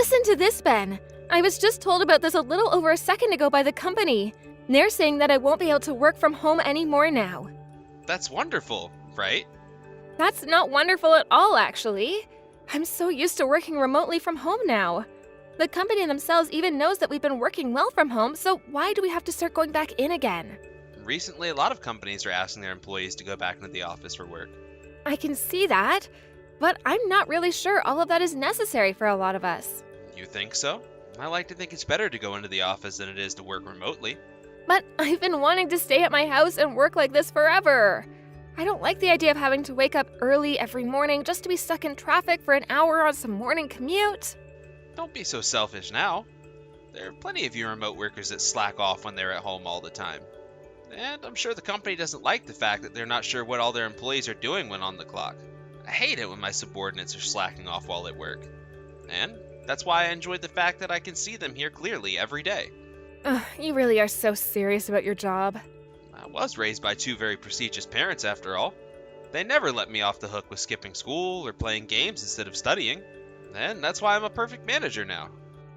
Listen to this, Ben. I was just told about this a little over a second ago by the company. They're saying that I won't be able to work from home anymore now. That's wonderful, right? That's not wonderful at all, actually. I'm so used to working remotely from home now. The company themselves even knows that we've been working well from home, so why do we have to start going back in again? Recently, a lot of companies are asking their employees to go back into the office for work. I can see that, but I'm not really sure all of that is necessary for a lot of us. You think so? I like to think it's better to go into the office than it is to work remotely. But I've been wanting to stay at my house and work like this forever. I don't like the idea of having to wake up early every morning just to be stuck in traffic for an hour on some morning commute. Don't be so selfish now. There are plenty of you remote workers that slack off when they're at home all the time. And I'm sure the company doesn't like the fact that they're not sure what all their employees are doing when on the clock. I hate it when my subordinates are slacking off while at work. And that's why I enjoy the fact that I can see them here clearly every day. You really are so serious about your job. I was raised by two very prestigious parents after all. They never let me off the hook with skipping school or playing games instead of studying. And that's why I'm a perfect manager now.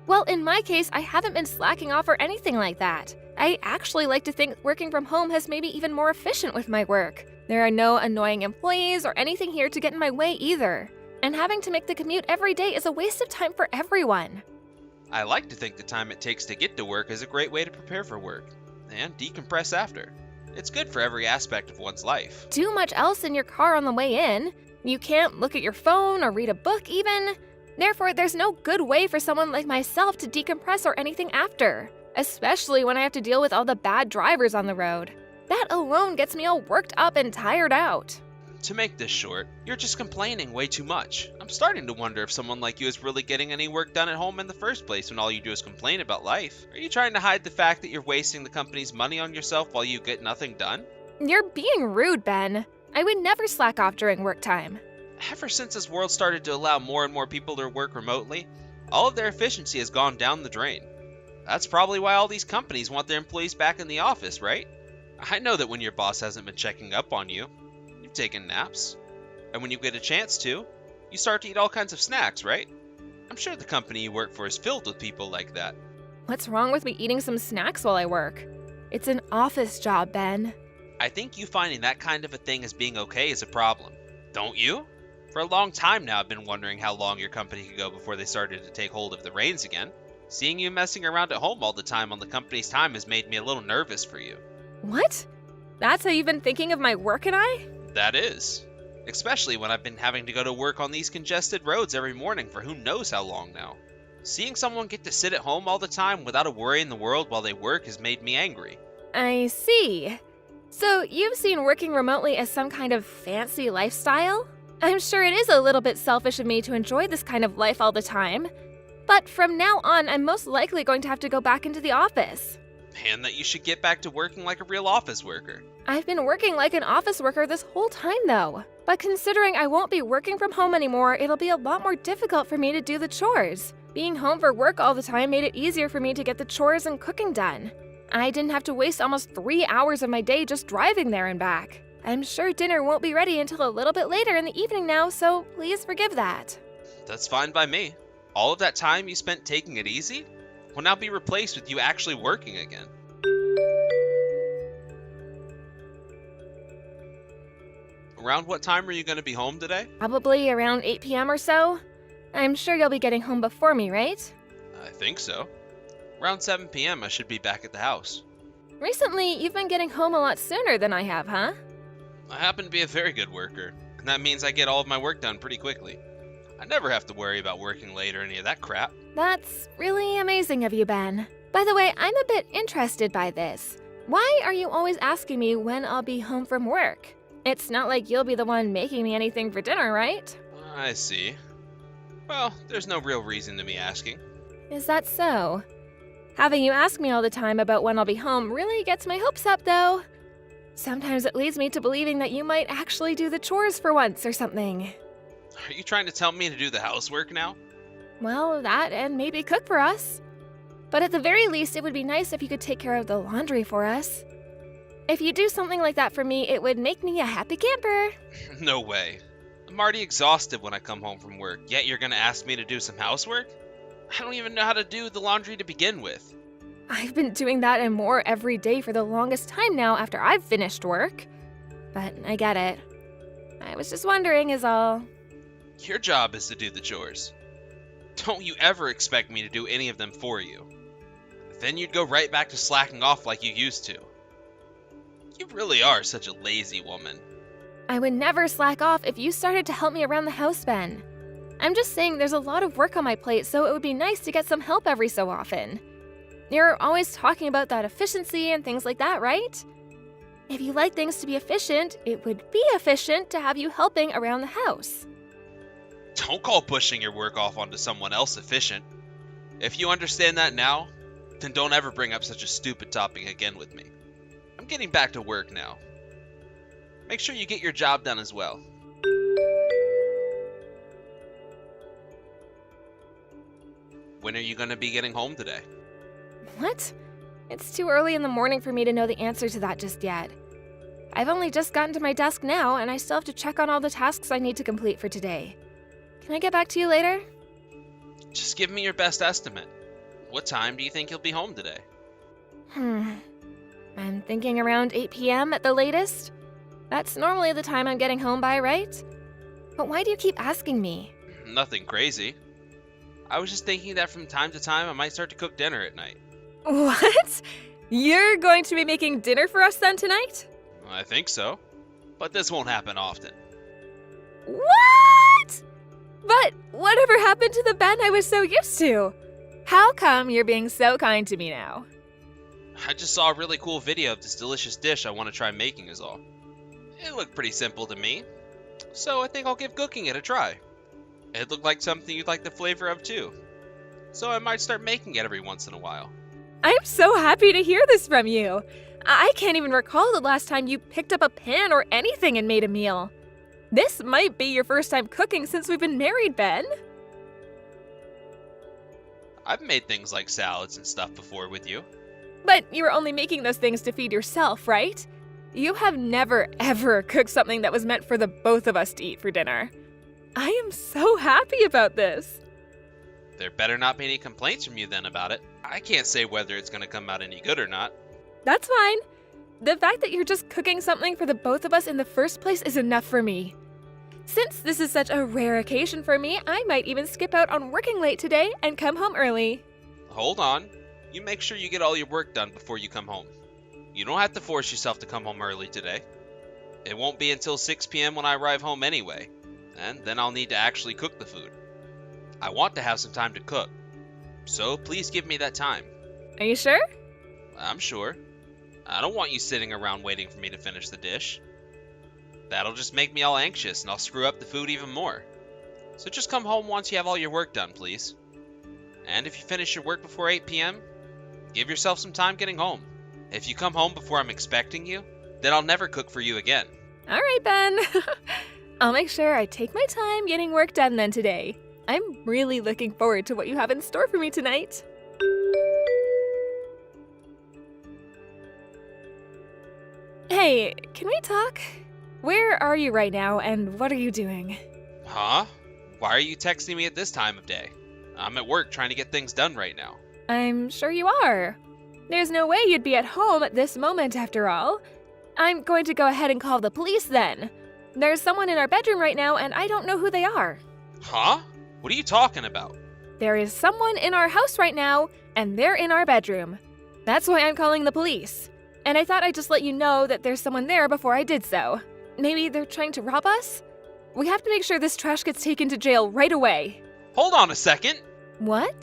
Well, in my case, I haven't been slacking off or anything like that. I actually like to think working from home has made me even more efficient with my work. There are no annoying employees or anything here to get in my way either. And having to make the commute every day is a waste of time for everyone. I like to think the time it takes to get to work is a great way to prepare for work and decompress after. It's good for every aspect of one's life. Too much else in your car on the way in. You can't look at your phone or read a book even. Therefore, there's no good way for someone like myself to decompress or anything after, especially when I have to deal with all the bad drivers on the road. That alone gets me all worked up and tired out. To make this short, you're just complaining way too much. I'm starting to wonder if someone like you is really getting any work done at home in the first place when all you do is complain about life. Are you trying to hide the fact that you're wasting the company's money on yourself while you get nothing done? You're being rude, Ben. I would never slack off during work time. Ever since this world started to allow more and more people to work remotely, all of their efficiency has gone down the drain. That's probably why all these companies want their employees back in the office, right? I know that when your boss hasn't been checking up on you, you've taken naps. And when you get a chance to, you start to eat all kinds of snacks, right? I'm sure the company you work for is filled with people like that. What's wrong with me eating some snacks while I work? It's an office job, Ben. I think you finding that kind of a thing as being okay is a problem, don't you? For a long time now, I've been wondering how long your company could go before they started to take hold of the reins again. Seeing you messing around at home all the time on the company's time has made me a little nervous for you. What? That's how you've been thinking of my work and I? That is. Especially when I've been having to go to work on these congested roads every morning for who knows how long now. Seeing someone get to sit at home all the time without a worry in the world while they work has made me angry. I see. So you've seen working remotely as some kind of fancy lifestyle? I'm sure it is a little bit selfish of me to enjoy this kind of life all the time. But from now on, I'm most likely going to have to go back into the office. And that you should get back to working like a real office worker. I've been working like an office worker this whole time, though. But considering I won't be working from home anymore, it'll be a lot more difficult for me to do the chores. Being home for work all the time made it easier for me to get the chores and cooking done. I didn't have to waste almost 3 hours of my day just driving there and back. I'm sure dinner won't be ready until a little bit later in the evening now, so please forgive that. That's fine by me. All of that time you spent taking it easy will now be replaced with you actually working again. Around what time are you going to be home today? Probably around 8 p.m. or so. I'm sure you'll be getting home before me, right? I think so. Around 7 p.m. I should be back at the house. Recently, you've been getting home a lot sooner than I have, huh? I happen to be a very good worker, and that means I get all of my work done pretty quickly. I never have to worry about working late or any of that crap. That's really amazing of you, Ben. By the way, I'm a bit interested by this. Why are you always asking me when I'll be home from work? It's not like you'll be the one making me anything for dinner, right? I see. Well, there's no real reason to me asking. Is that so? Having you ask me all the time about when I'll be home really gets my hopes up, though. Sometimes it leads me to believing that you might actually do the chores for once or something. Are you trying to tell me to do the housework now? Well, that and maybe cook for us. But at the very least, it would be nice if you could take care of the laundry for us. If you do something like that for me, it would make me a happy camper. No way. I'm already exhausted when I come home from work, yet you're gonna ask me to do some housework? I don't even know how to do the laundry to begin with. I've been doing that and more every day for the longest time now after I've finished work. But I get it. I was just wondering is all. Your job is to do the chores. Don't you ever expect me to do any of them for you. Then you'd go right back to slacking off like you used to. You really are such a lazy woman. I would never slack off if you started to help me around the house, Ben. I'm just saying there's a lot of work on my plate, so it would be nice to get some help every so often. You're always talking about that efficiency and things like that, right? If you like things to be efficient, it would be efficient to have you helping around the house. Don't call pushing your work off onto someone else efficient. If you understand that now, then don't ever bring up such a stupid topic again with me. I'm getting back to work now. Make sure you get your job done as well. When are you going to be getting home today? What? It's too early in the morning for me to know the answer to that just yet. I've only just gotten to my desk now, and I still have to check on all the tasks I need to complete for today. Can I get back to you later? Just give me your best estimate. What time do you think you'll be home today? I'm thinking around 8 p.m. at the latest. That's normally the time I'm getting home by, right? But why do you keep asking me? Nothing crazy. I was just thinking that from time to time I might start to cook dinner at night. What? You're going to be making dinner for us then tonight? I think so. But this won't happen often. What? But whatever happened to the Ben I was so used to? How come you're being so kind to me now? I just saw a really cool video of this delicious dish I want to try making is all. It looked pretty simple to me, so I think I'll give cooking it a try. It looked like something you'd like the flavor of too, so I might start making it every once in a while. I'm so happy to hear this from you. I can't even recall the last time you picked up a pan or anything and made a meal. This might be your first time cooking since we've been married, Ben. I've made things like salads and stuff before with you. But you were only making those things to feed yourself, right? You have never, ever cooked something that was meant for the both of us to eat for dinner. I am so happy about this. There better not be any complaints from you then about it. I can't say whether it's going to come out any good or not. That's fine. The fact that you're just cooking something for the both of us in the first place is enough for me. Since this is such a rare occasion for me, I might even skip out on working late today and come home early. Hold on. You make sure you get all your work done before you come home. You don't have to force yourself to come home early today. It won't be until 6 p.m. when I arrive home anyway, and then I'll need to actually cook the food. I want to have some time to cook, so please give me that time. Are you sure? I'm sure. I don't want you sitting around waiting for me to finish the dish. That'll just make me all anxious and I'll screw up the food even more. So just come home once you have all your work done, please. And if you finish your work before 8 p.m., give yourself some time getting home. If you come home before I'm expecting you, then I'll never cook for you again. All right, Ben. I'll make sure I take my time getting work done then today. I'm really looking forward to what you have in store for me tonight. Hey, can we talk? Where are you right now and what are you doing? Huh? Why are you texting me at this time of day? I'm at work trying to get things done right now. I'm sure you are. There's no way you'd be at home at this moment after all. I'm going to go ahead and call the police then. There's someone in our bedroom right now and I don't know who they are. Huh? What are you talking about? There is someone in our house right now and they're in our bedroom. That's why I'm calling the police. And I thought I'd just let you know that there's someone there before I did so. Maybe they're trying to rob us? We have to make sure this trash gets taken to jail right away. Hold on a second. What?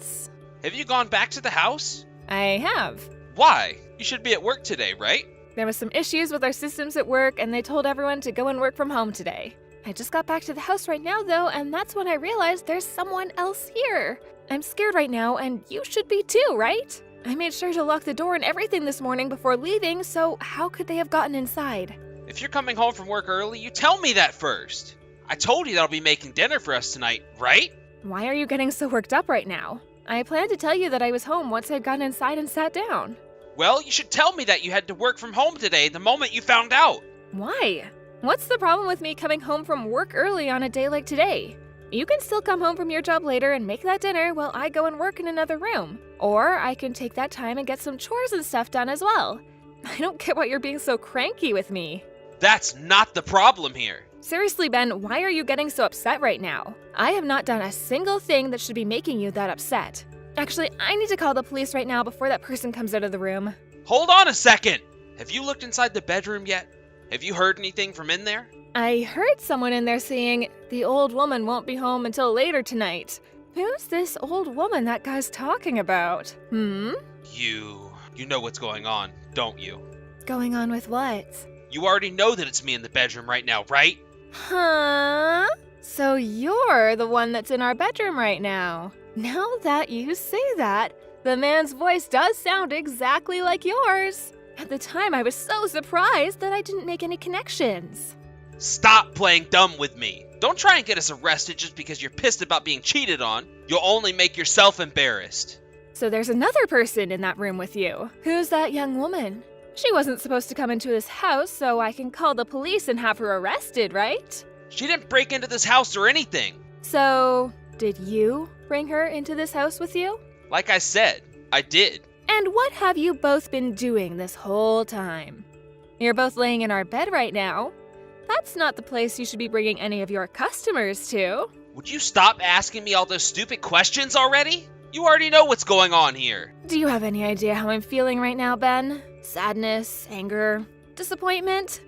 Have you gone back to the house? I have. Why? You should be at work today, right? There was some issues with our systems at work and they told everyone to go and work from home today. I just got back to the house right now though, and that's when I realized there's someone else here. I'm scared right now and you should be too, right? I made sure to lock the door and everything this morning before leaving, so how could they have gotten inside? If you're coming home from work early, you tell me that first. I told you that I'll be making dinner for us tonight, right? Why are you getting so worked up right now? I planned to tell you that I was home once I'd gotten inside and sat down. Well, you should tell me that you had to work from home today the moment you found out. Why? What's the problem with me coming home from work early on a day like today? You can still come home from your job later and make that dinner while I go and work in another room. Or I can take that time and get some chores and stuff done as well. I don't get why you're being so cranky with me. That's not the problem here. Seriously, Ben, why are you getting so upset right now? I have not done a single thing that should be making you that upset. Actually, I need to call the police right now before that person comes out of the room. Hold on a second! Have you looked inside the bedroom yet? Have you heard anything from in there? I heard someone in there saying, the old woman won't be home until later tonight. Who's this old woman that guy's talking about? You know what's going on, don't you? Going on with what? You already know that it's me in the bedroom right now, right? Huh? So you're the one that's in our bedroom right now. Now that you say that, the man's voice does sound exactly like yours. At the time, I was so surprised that I didn't make any connections. Stop playing dumb with me. Don't try and get us arrested just because you're pissed about being cheated on. You'll only make yourself embarrassed. So there's another person in that room with you. Who's that young woman? She wasn't supposed to come into this house, so I can call the police and have her arrested, right? She didn't break into this house or anything. So, did you bring her into this house with you? Like I said, I did. And what have you both been doing this whole time? You're both laying in our bed right now. That's not the place you should be bringing any of your customers to. Would you stop asking me all those stupid questions already? You already know what's going on here. Do you have any idea how I'm feeling right now, Ben? Sadness, anger, disappointment?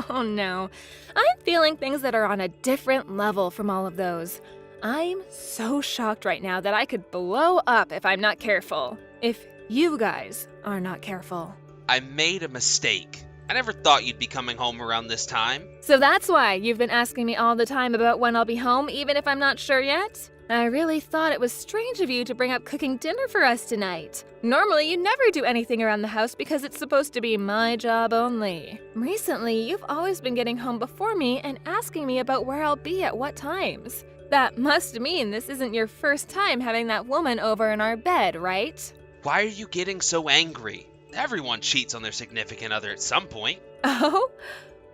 Oh no, I'm feeling things that are on a different level from all of those. I'm so shocked right now that I could blow up if I'm not careful. If you guys are not careful. I made a mistake. I never thought you'd be coming home around this time. So that's why you've been asking me all the time about when I'll be home, even if I'm not sure yet? I really thought it was strange of you to bring up cooking dinner for us tonight. Normally, you never do anything around the house because it's supposed to be my job only. Recently, you've always been getting home before me and asking me about where I'll be at what times. That must mean this isn't your first time having that woman over in our bed, right? Why are you getting so angry? Everyone cheats on their significant other at some point. Oh?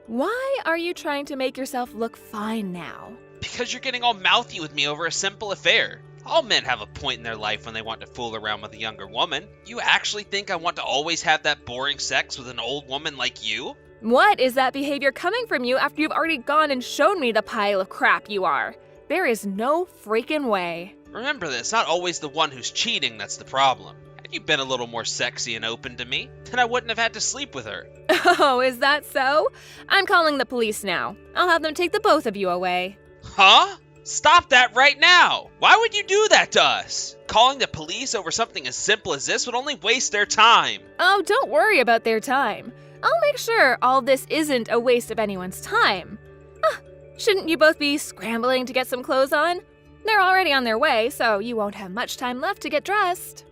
Why are you trying to make yourself look fine now? Because you're getting all mouthy with me over a simple affair. All men have a point in their life when they want to fool around with a younger woman. You actually think I want to always have that boring sex with an old woman like you? What is that behavior coming from you after you've already gone and shown me the pile of crap you are? There is no freaking way. Remember that it's not always the one who's cheating that's the problem. Had you been a little more sexy and open to me, then I wouldn't have had to sleep with her. Oh, is that so? I'm calling the police now. I'll have them take the both of you away. Huh? Stop that right now! Why would you do that to us? Calling the police over something as simple as this would only waste their time. Oh, don't worry about their time. I'll make sure all this isn't a waste of anyone's time. Shouldn't you both be scrambling to get some clothes on? They're already on their way, so you won't have much time left to get dressed.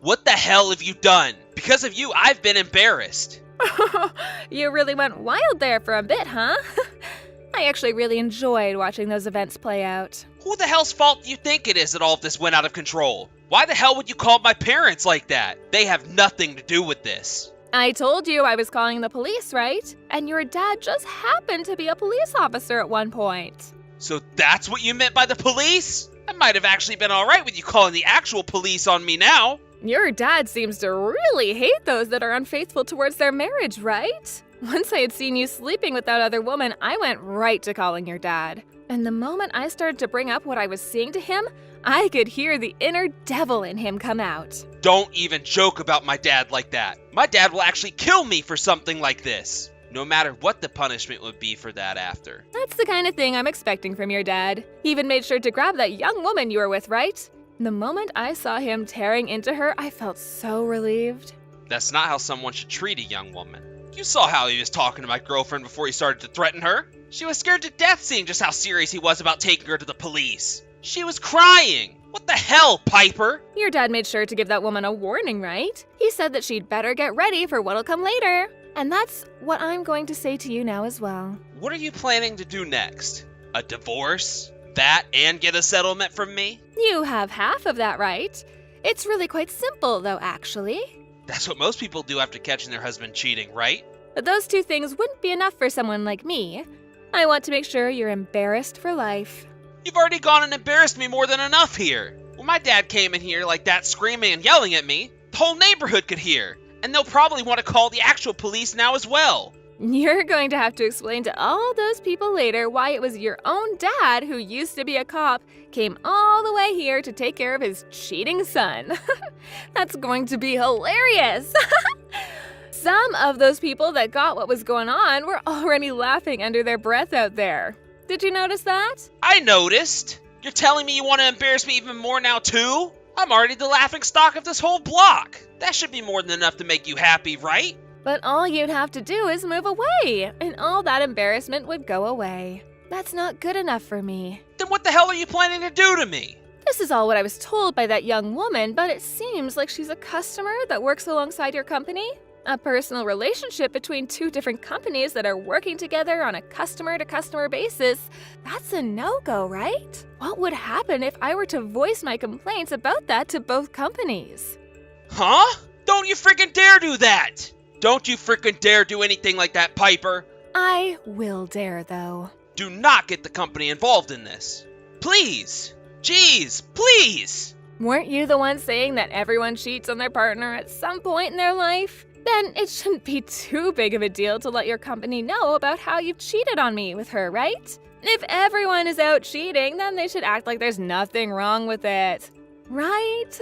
What the hell have you done? Because of you, I've been embarrassed. You really went wild there for a bit, huh? I actually really enjoyed watching those events play out. Who the hell's fault do you think it is that all of this went out of control? Why the hell would you call my parents like that? They have nothing to do with this. I told you I was calling the police, right? And your dad just happened to be a police officer at one point. So that's what you meant by the police? I might have actually been alright with you calling the actual police on me now. Your dad seems to really hate those that are unfaithful towards their marriage, right? Once I had seen you sleeping with that other woman, I went right to calling your dad. And the moment I started to bring up what I was seeing to him, I could hear the inner devil in him come out. Don't even joke about my dad like that. My dad will actually kill me for something like this. No matter what the punishment would be for that after. That's the kind of thing I'm expecting from your dad. He even made sure to grab that young woman you were with, right? The moment I saw him tearing into her, I felt so relieved. That's not how someone should treat a young woman. You saw how he was talking to my girlfriend before he started to threaten her. She was scared to death seeing just how serious he was about taking her to the police. She was crying. What the hell, Piper? Your dad made sure to give that woman a warning, right? He said that she'd better get ready for what'll come later. And that's what I'm going to say to you now as well. What are you planning to do next? A divorce? That and get a settlement from me? You have half of that right. It's really quite simple, though, actually. That's what most people do after catching their husband cheating, right? but those two things wouldn't be enough for someone like me. I want to make sure you're embarrassed for life. You've already gone and embarrassed me more than enough here. When my dad came in here like that screaming and yelling at me, the whole neighborhood could hear. And they'll probably want to call the actual police now as well. You're going to have to explain to all those people later why it was your own dad, who used to be a cop, came all the way here to take care of his cheating son. That's going to be hilarious. Some of those people that got what was going on were already laughing under their breath out there. Did you notice that? I noticed. You're telling me you want to embarrass me even more now too? I'm already the laughing stock of this whole block. That should be more than enough to make you happy, right? But all you'd have to do is move away, and all that embarrassment would go away. That's not good enough for me. Then what the hell are you planning to do to me? This is all what I was told by that young woman, but it seems like she's a customer that works alongside your company. A personal relationship between two different companies that are working together on a customer-to-customer basis. That's a no-go, right? What would happen if I were to voice my complaints about that to both companies? Huh? Don't you freaking dare do that! Don't you freaking dare do anything like that, Piper! I will dare, though. Do not get the company involved in this. Please! Jeez, please! Weren't you the one saying that everyone cheats on their partner at some point in their life? Then it shouldn't be too big of a deal to let your company know about how you've cheated on me with her, right? If everyone is out cheating, then they should act like there's nothing wrong with it. Right?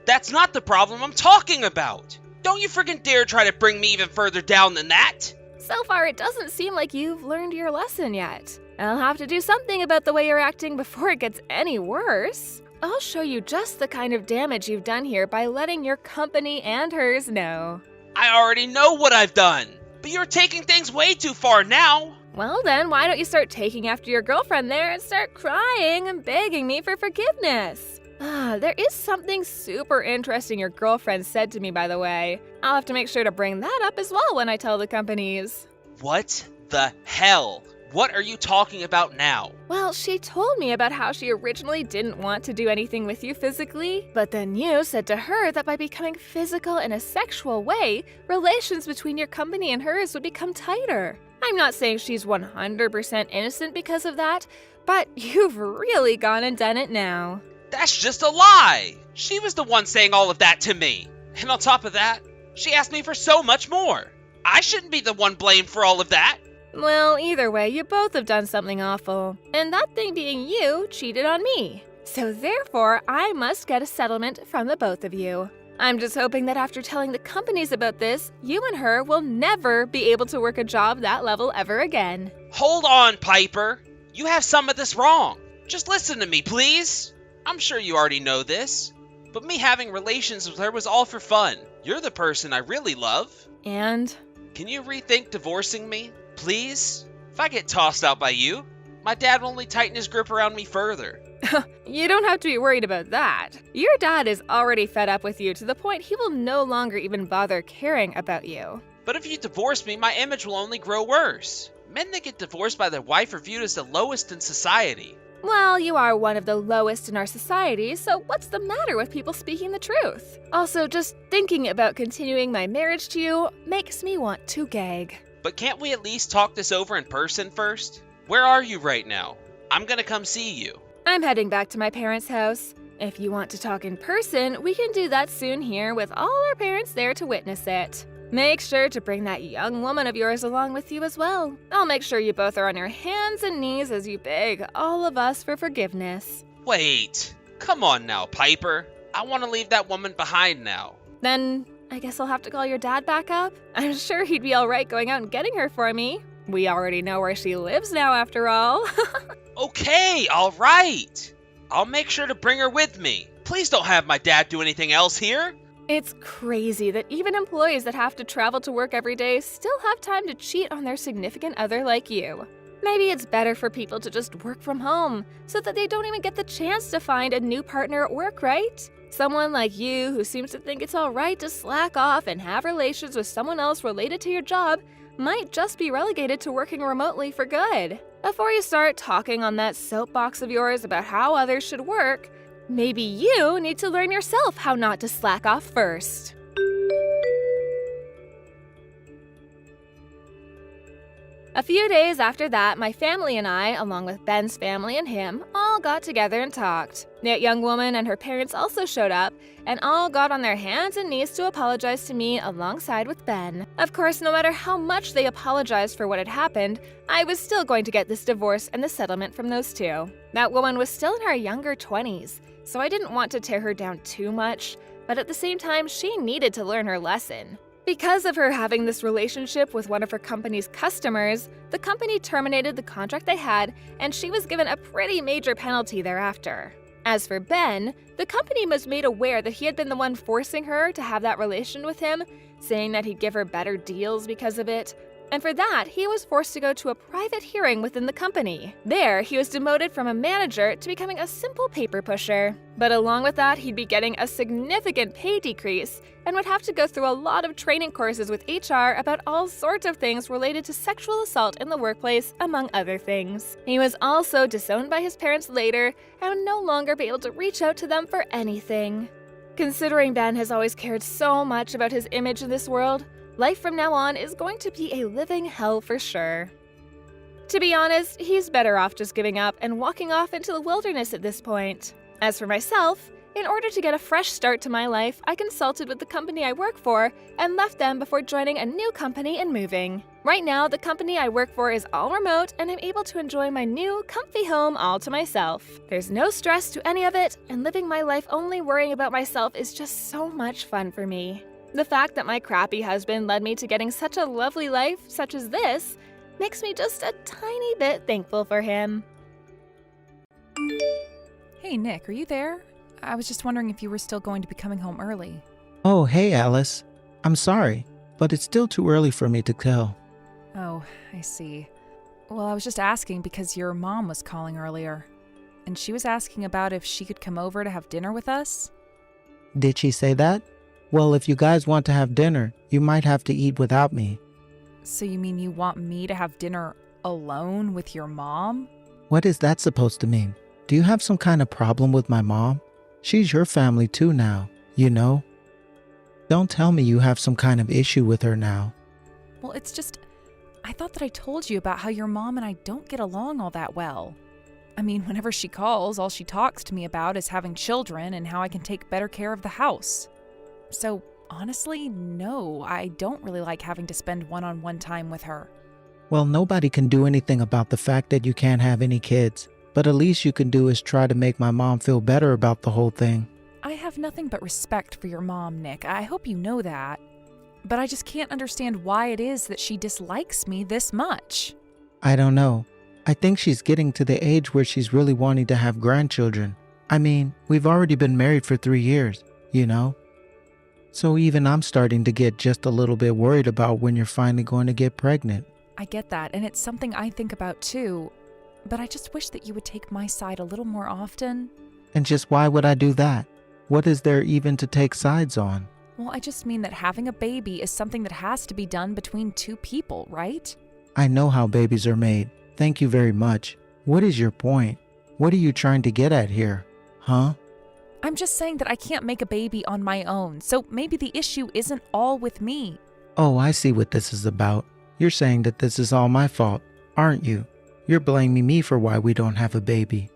That's not the problem I'm talking about! Don't you freaking dare try to bring me even further down than that! So far, it doesn't seem like you've learned your lesson yet. I'll have to do something about the way you're acting before it gets any worse. I'll show you just the kind of damage you've done here by letting your company and hers know. I already know what I've done, but you're taking things way too far now. Well then, why don't you start taking after your girlfriend there and start crying and begging me for forgiveness? There is something super interesting your girlfriend said to me, by the way. I'll have to make sure to bring that up as well when I tell the companies. What the hell? What are you talking about now? Well, she told me about how she originally didn't want to do anything with you physically, but then you said to her that by becoming physical in a sexual way, relations between your company and hers would become tighter. I'm not saying she's 100% innocent because of that, but you've really gone and done it now. That's just a lie! She was the one saying all of that to me. And on top of that, she asked me for so much more. I shouldn't be the one blamed for all of that. Well, either way, you both have done something awful. And that thing being you cheated on me. So therefore, I must get a settlement from the both of you. I'm just hoping that after telling the companies about this, you and her will never be able to work a job that level ever again. Hold on, Piper. You have some of this wrong. Just listen to me, please. I'm sure you already know this, but me having relations with her was all for fun. You're the person I really love. And? Can you rethink divorcing me, please? If I get tossed out by you, my dad will only tighten his grip around me further. You don't have to be worried about that. Your dad is already fed up with you to the point he will no longer even bother caring about you. But if you divorce me, my image will only grow worse. Men that get divorced by their wife are viewed as the lowest in society. Well, you are one of the lowest in our society, so what's the matter with people speaking the truth? Also, just thinking about continuing my marriage to you makes me want to gag. But can't we at least talk this over in person first? Where are you right now? I'm gonna come see you. I'm heading back to my parents' house. If you want to talk in person, we can do that soon here with all our parents there to witness it. Make sure to bring that young woman of yours along with you as well. I'll make sure you both are on your hands and knees as you beg all of us for forgiveness. Wait, come on now, Piper. I want to leave that woman behind now. Then I guess I'll have to call your dad back up. I'm sure he'd be all right going out and getting her for me. We already know where she lives now, after all. Okay, all right. I'll make sure to bring her with me. Please don't have my dad do anything else here. It's crazy that even employees that have to travel to work every day still have time to cheat on their significant other like you. Maybe it's better for people to just work from home so that they don't even get the chance to find a new partner at work, right? Someone like you who seems to think it's all right to slack off and have relations with someone else related to your job might just be relegated to working remotely for good. Before you start talking on that soapbox of yours about how others should work, maybe you need to learn yourself how not to slack off first. A few days after that, my family and I, along with Ben's family and him, all got together and talked. That young woman and her parents also showed up, and all got on their hands and knees to apologize to me alongside with Ben. Of course, no matter how much they apologized for what had happened, I was still going to get this divorce and the settlement from those two. That woman was still in her younger 20s, so I didn't want to tear her down too much, but at the same time, she needed to learn her lesson. Because of her having this relationship with one of her company's customers, the company terminated the contract they had, and she was given a pretty major penalty thereafter. As for Ben, the company was made aware that he had been the one forcing her to have that relation with him, saying that he'd give her better deals because of it. And for that, he was forced to go to a private hearing within the company. There, he was demoted from a manager to becoming a simple paper pusher. But along with that, he'd be getting a significant pay decrease and would have to go through a lot of training courses with HR about all sorts of things related to sexual assault in the workplace, among other things. He was also disowned by his parents later and would no longer be able to reach out to them for anything. Considering Ben has always cared so much about his image in this world, life from now on is going to be a living hell for sure. To be honest, he's better off just giving up and walking off into the wilderness at this point. As for myself, in order to get a fresh start to my life, I consulted with the company I work for and left them before joining a new company and moving. Right now, the company I work for is all remote and I'm able to enjoy my new, comfy home all to myself. There's no stress to any of it, and living my life only worrying about myself is just so much fun for me. The fact that my crappy husband led me to getting such a lovely life such as this makes me just a tiny bit thankful for him. Hey, Nick, are you there? I was just wondering if you were still going to be coming home early. Oh, hey, Alice. I'm sorry, but it's still too early for me to tell. Oh, I see. Well, I was just asking because your mom was calling earlier, and she was asking about if she could come over to have dinner with us. Did she say that? Well, if you guys want to have dinner, you might have to eat without me. So you mean you want me to have dinner alone with your mom? What is that supposed to mean? Do you have some kind of problem with my mom? She's your family too now, you know? Don't tell me you have some kind of issue with her now. Well, it's just, I thought that I told you about how your mom and I don't get along all that well. I mean, whenever she calls, all she talks to me about is having children and how I can take better care of the house. So, honestly, no, I don't really like having to spend one-on-one time with her. Well, nobody can do anything about the fact that you can't have any kids, but at least you can do is try to make my mom feel better about the whole thing. I have nothing but respect for your mom, Nick. I hope you know that. But I just can't understand why it is that she dislikes me this much. I don't know. I think she's getting to the age where she's really wanting to have grandchildren. I mean, we've already been married for 3 years, you know? So even I'm starting to get just a little bit worried about when you're finally going to get pregnant. I get that, and it's something I think about too. But I just wish that you would take my side a little more often. And just why would I do that? What is there even to take sides on? Well, I just mean that having a baby is something that has to be done between two people, right? I know how babies are made. Thank you very much. What is your point? What are you trying to get at here? Huh? I'm just saying that I can't make a baby on my own, so maybe the issue isn't all with me. Oh, I see what this is about. You're saying that this is all my fault, aren't you? You're blaming me for why we don't have a baby.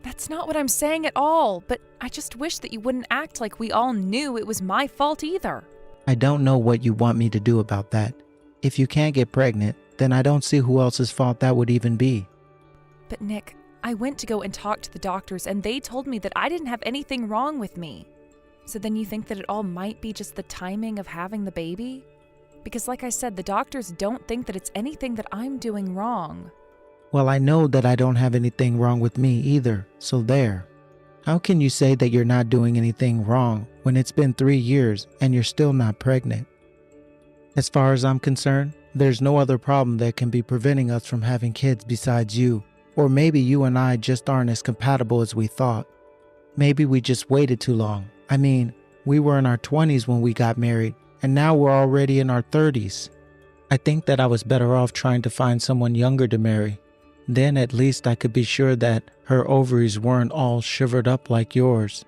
That's not what I'm saying at all, but I just wish that you wouldn't act like we all knew it was my fault either. I don't know what you want me to do about that. If you can't get pregnant, then I don't see who else's fault that would even be. But Nick, I went to go and talk to the doctors and they told me that I didn't have anything wrong with me. So then you think that it all might be just the timing of having the baby? Because like I said, the doctors don't think that it's anything that I'm doing wrong. Well, I know that I don't have anything wrong with me either, so there. How can you say that you're not doing anything wrong when it's been 3 years and you're still not pregnant? As far as I'm concerned, there's no other problem that can be preventing us from having kids besides you. Or maybe you and I just aren't as compatible as we thought. Maybe we just waited too long. I mean, we were in our 20s when we got married, and now we're already in our 30s. I think that I was better off trying to find someone younger to marry. Then at least I could be sure that her ovaries weren't all shivered up like yours.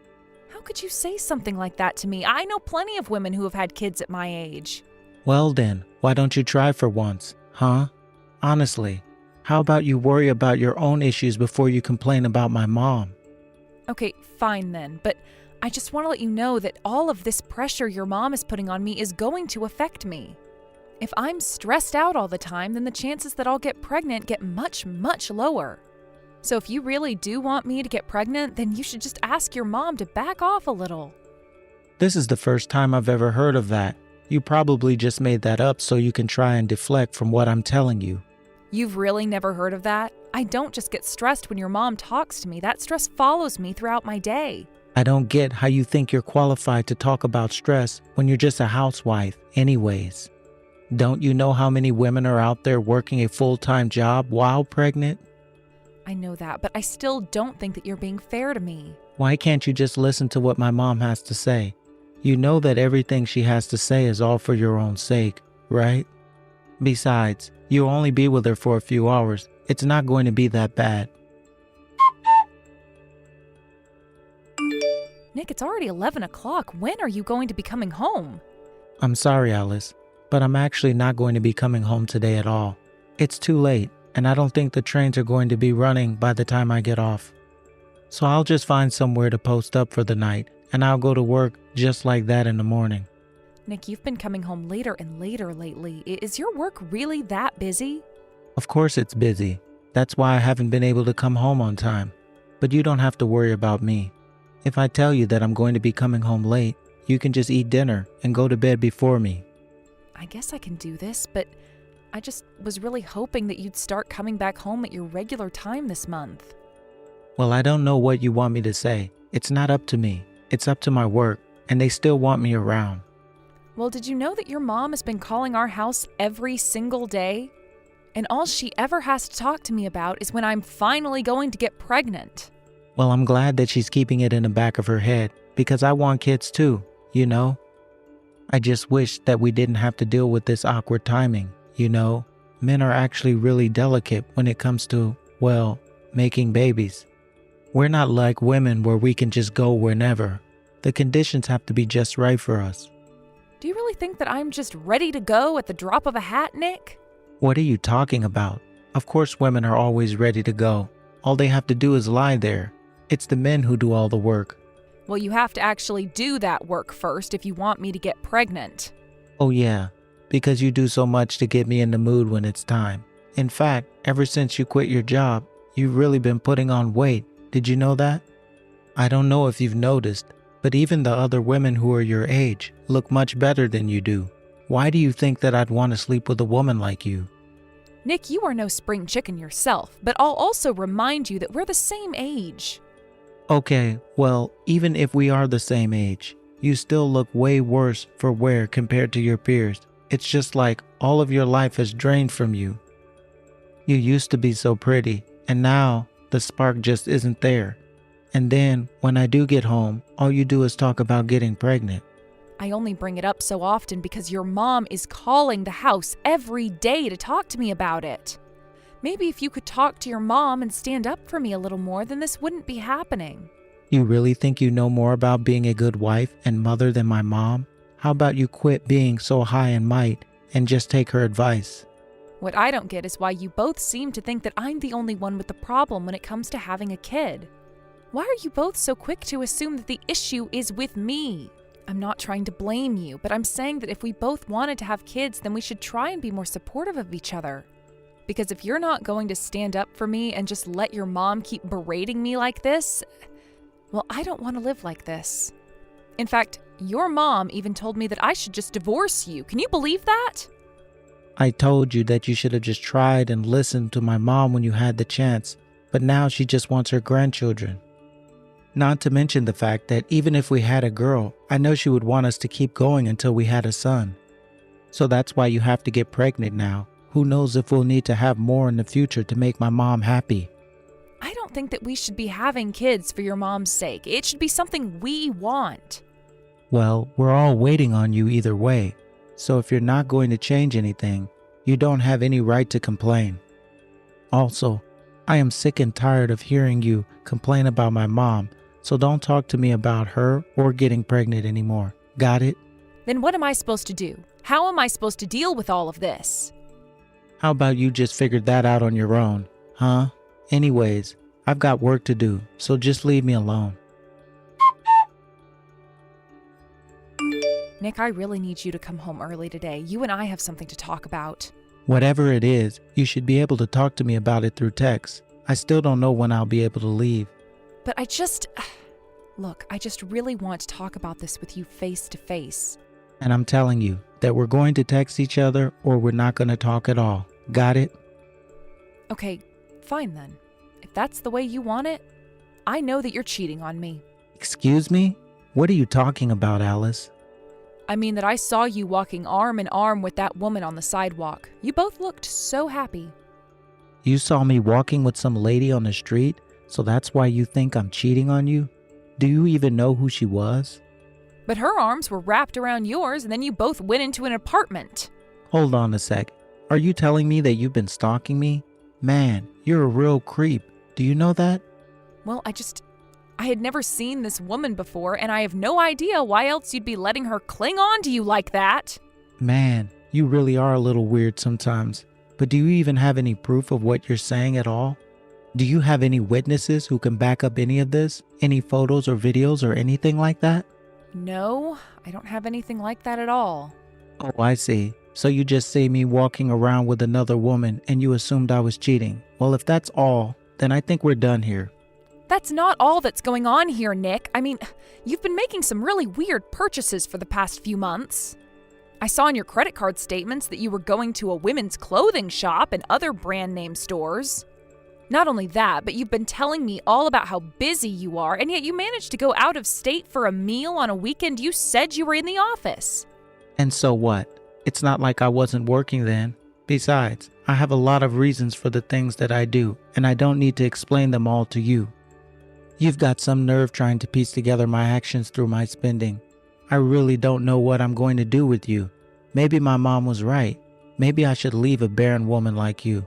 How could you say something like that to me? I know plenty of women who have had kids at my age. Well then, why don't you try for once, huh? Honestly, how about you worry about your own issues before you complain about my mom? Okay, fine then, but I just want to let you know that all of this pressure your mom is putting on me is going to affect me. If I'm stressed out all the time, then the chances that I'll get pregnant get much, much lower. So if you really do want me to get pregnant, then you should just ask your mom to back off a little. This is the first time I've ever heard of that. You probably just made that up so you can try and deflect from what I'm telling you. You've really never heard of that? I don't just get stressed when your mom talks to me. That stress follows me throughout my day. I don't get how you think you're qualified to talk about stress when you're just a housewife anyways. Don't you know how many women are out there working a full-time job while pregnant? I know that, but I still don't think that you're being fair to me. Why can't you just listen to what my mom has to say? You know that everything she has to say is all for your own sake, right? Besides, you'll only be with her for a few hours. It's not going to be that bad. Nick, it's already 11 o'clock. When are you going to be coming home? I'm sorry, Alice, but I'm actually not going to be coming home today at all. It's too late, and I don't think the trains are going to be running by the time I get off. So I'll just find somewhere to post up for the night, and I'll go to work just like that in the morning. Nick, you've been coming home later and later lately. Is your work really that busy? Of course it's busy. That's why I haven't been able to come home on time. But you don't have to worry about me. If I tell you that I'm going to be coming home late, you can just eat dinner and go to bed before me. I guess I can do this, but I just was really hoping that you'd start coming back home at your regular time this month. Well, I don't know what you want me to say. It's not up to me. It's up to my work, and they still want me around. Well, did you know that your mom has been calling our house every single day? And all she ever has to talk to me about is when I'm finally going to get pregnant. Well, I'm glad that she's keeping it in the back of her head, because I want kids too, you know? I just wish that we didn't have to deal with this awkward timing, you know? Men are actually really delicate when it comes to, well, making babies. We're not like women where we can just go whenever. The conditions have to be just right for us. Do you really think that I'm just ready to go at the drop of a hat, Nick? What are you talking about? Of course women are always ready to go. All they have to do is lie there. It's the men who do all the work. Well, you have to actually do that work first if you want me to get pregnant. Oh yeah, because you do so much to get me in the mood when it's time. In fact, ever since you quit your job, you've really been putting on weight. Did you know that? I don't know if you've noticed, but even the other women who are your age look much better than you do. Why do you think that I'd want to sleep with a woman like you? Nick, you are no spring chicken yourself, but I'll also remind you that we're the same age. Okay, well, even if we are the same age, you still look way worse for wear compared to your peers. It's just like all of your life has drained from you. You used to be so pretty, and now the spark just isn't there. And then, when I do get home, all you do is talk about getting pregnant. I only bring it up so often because your mom is calling the house every day to talk to me about it. Maybe if you could talk to your mom and stand up for me a little more, then this wouldn't be happening. You really think you know more about being a good wife and mother than my mom? How about you quit being so high in might and just take her advice? What I don't get is why you both seem to think that I'm the only one with the problem when it comes to having a kid. Why are you both so quick to assume that the issue is with me? I'm not trying to blame you, but I'm saying that if we both wanted to have kids, then we should try and be more supportive of each other. Because if you're not going to stand up for me and just let your mom keep berating me like this, well, I don't want to live like this. In fact, your mom even told me that I should just divorce you. Can you believe that? I told you that you should have just tried and listened to my mom when you had the chance, but now she just wants her grandchildren. Not to mention the fact that even if we had a girl, I know she would want us to keep going until we had a son. So that's why you have to get pregnant now. Who knows if we'll need to have more in the future to make my mom happy. I don't think that we should be having kids for your mom's sake. It should be something we want. Well, we're all waiting on you either way. So if you're not going to change anything, you don't have any right to complain. Also, I am sick and tired of hearing you complain about my mom, so don't talk to me about her or getting pregnant anymore. Got it? Then what am I supposed to do? How am I supposed to deal with all of this? How about you just figured that out on your own, huh? Anyways, I've got work to do, so just leave me alone. Nick, I really need you to come home early today. You and I have something to talk about. Whatever it is, you should be able to talk to me about it through text. I still don't know when I'll be able to leave. But Look, I just really want to talk about this with you face to face. And I'm telling you that we're going to text each other or we're not going to talk at all. Got it? Okay, fine then. If that's the way you want it, I know that you're cheating on me. Excuse me? What are you talking about, Alice? I mean that I saw you walking arm in arm with that woman on the sidewalk. You both looked so happy. You saw me walking with some lady on the street, so that's why you think I'm cheating on you? Do you even know who she was? But her arms were wrapped around yours, and then you both went into an apartment. Hold on a sec. Are you telling me that you've been stalking me? Man, you're a real creep. Do you know that? Well, I had never seen this woman before, and I have no idea why else you'd be letting her cling on to you like that. Man, you really are a little weird sometimes. But do you even have any proof of what you're saying at all? Do you have any witnesses who can back up any of this? Any photos or videos or anything like that? No, I don't have anything like that at all. Oh, I see. So you just see me walking around with another woman and you assumed I was cheating. Well, if that's all, then I think we're done here. That's not all that's going on here, Nick. I mean, you've been making some really weird purchases for the past few months. I saw in your credit card statements that you were going to a women's clothing shop and other brand name stores. Not only that, but you've been telling me all about how busy you are, and yet you managed to go out of state for a meal on a weekend you said you were in the office. And so what? It's not like I wasn't working then. Besides, I have a lot of reasons for the things that I do, and I don't need to explain them all to you. You've got some nerve trying to piece together my actions through my spending. I really don't know what I'm going to do with you. Maybe my mom was right. Maybe I should leave a barren woman like you.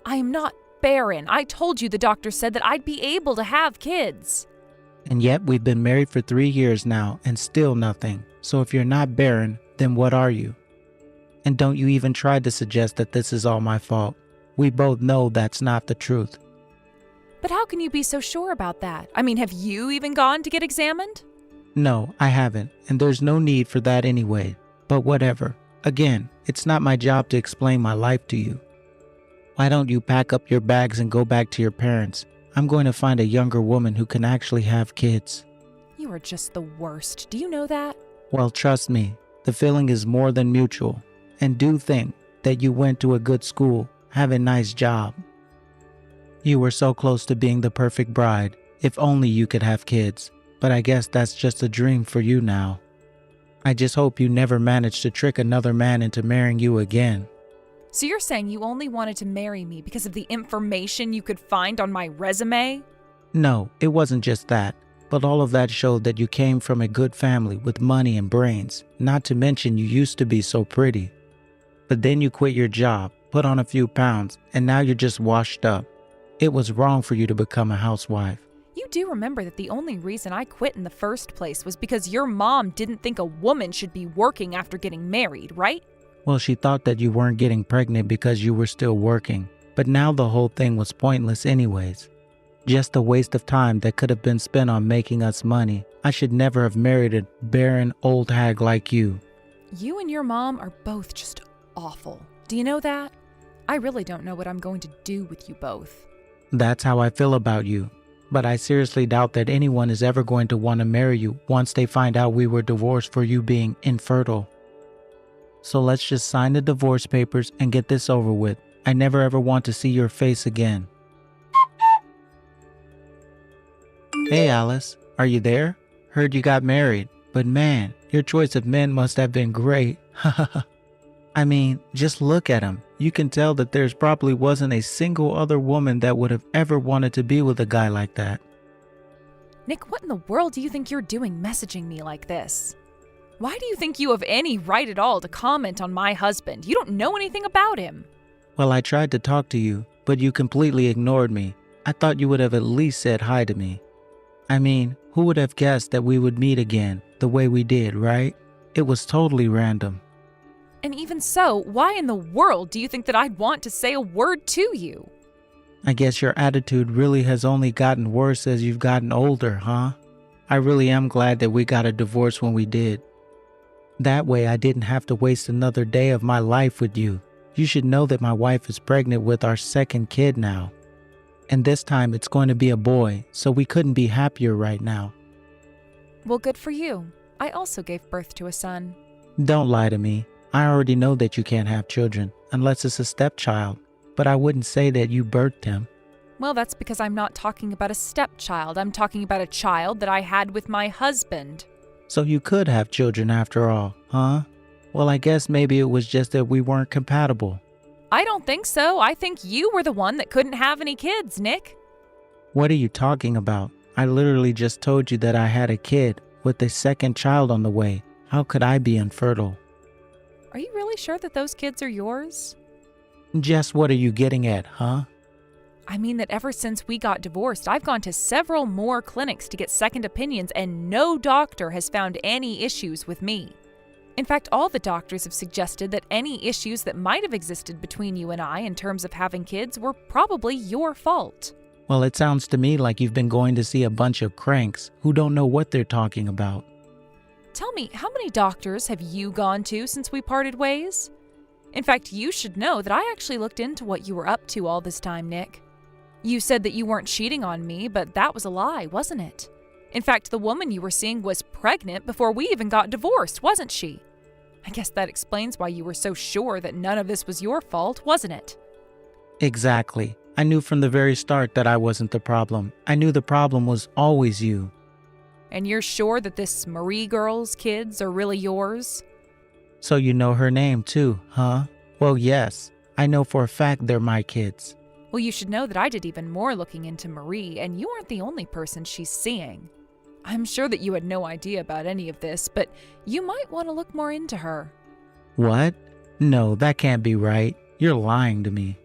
I am not barren. I told you the doctor said that I'd be able to have kids. And yet we've been married for 3 years now and still nothing. So if you're not barren, then what are you? And don't you even try to suggest that this is all my fault. We both know that's not the truth. But how can you be so sure about that? I mean, have you even gone to get examined? No, I haven't, and there's no need for that anyway. But whatever. Again, it's not my job to explain my life to you. Why don't you pack up your bags and go back to your parents? I'm going to find a younger woman who can actually have kids. You are just the worst. Do you know that? Well, trust me, the feeling is more than mutual. And do think that you went to a good school, have a nice job. You were so close to being the perfect bride. If only you could have kids. But I guess that's just a dream for you now. I just hope you never manage to trick another man into marrying you again. So you're saying you only wanted to marry me because of the information you could find on my resume? No, it wasn't just that. But all of that showed that you came from a good family with money and brains. Not to mention you used to be so pretty. But then you quit your job, put on a few pounds, and now you're just washed up. It was wrong for you to become a housewife. You do remember that the only reason I quit in the first place was because your mom didn't think a woman should be working after getting married, right? Well, she thought that you weren't getting pregnant because you were still working. But now the whole thing was pointless anyways. Just a waste of time that could have been spent on making us money. I should never have married a barren old hag like you. You and your mom are both just awful. Do you know that? I really don't know what I'm going to do with you both. That's how I feel about you. But I seriously doubt that anyone is ever going to want to marry you once they find out we were divorced for you being infertile. So let's just sign the divorce papers and get this over with. I never ever want to see your face again. Hey Alice, are you there? Heard you got married, but man, your choice of men must have been great. I mean, just look at him. You can tell that there's probably wasn't a single other woman that would have ever wanted to be with a guy like that. Nick, what in the world do you think you're doing messaging me like this? Why do you think you have any right at all to comment on my husband? You don't know anything about him. Well, I tried to talk to you, but you completely ignored me. I thought you would have at least said hi to me. I mean, who would have guessed that we would meet again the way we did, right? It was totally random. And even so, why in the world do you think that I'd want to say a word to you? I guess your attitude really has only gotten worse as you've gotten older, huh? I really am glad that we got a divorce when we did. That way I didn't have to waste another day of my life with you. You should know that my wife is pregnant with our second kid now. And this time it's going to be a boy, so we couldn't be happier right now. Well, good for you. I also gave birth to a son. Don't lie to me. I already know that you can't have children, unless it's a stepchild. But I wouldn't say that you birthed him. Well, that's because I'm not talking about a stepchild. I'm talking about a child that I had with my husband. So you could have children after all, huh? Well, I guess maybe it was just that we weren't compatible. I don't think so. I think you were the one that couldn't have any kids, Nick. What are you talking about? I literally just told you that I had a kid with a second child on the way. How could I be infertile? Are you really sure that those kids are yours? Jess, what are you getting at, huh? I mean that ever since we got divorced, I've gone to several more clinics to get second opinions, and no doctor has found any issues with me. In fact, all the doctors have suggested that any issues that might have existed between you and I in terms of having kids were probably your fault. Well, it sounds to me like you've been going to see a bunch of cranks who don't know what they're talking about. Tell me, how many doctors have you gone to since we parted ways? In fact, you should know that I actually looked into what you were up to all this time, Nick. You said that you weren't cheating on me, but that was a lie, wasn't it? In fact, the woman you were seeing was pregnant before we even got divorced, wasn't she? I guess that explains why you were so sure that none of this was your fault, wasn't it? Exactly. I knew from the very start that I wasn't the problem. I knew the problem was always you. And you're sure that this Marie girl's kids are really yours? So you know her name too, huh? Well, yes. I know for a fact they're my kids. Well, you should know that I did even more looking into Marie, and you aren't the only person she's seeing. I'm sure that you had no idea about any of this, but you might want to look more into her. What? No, that can't be right. You're lying to me.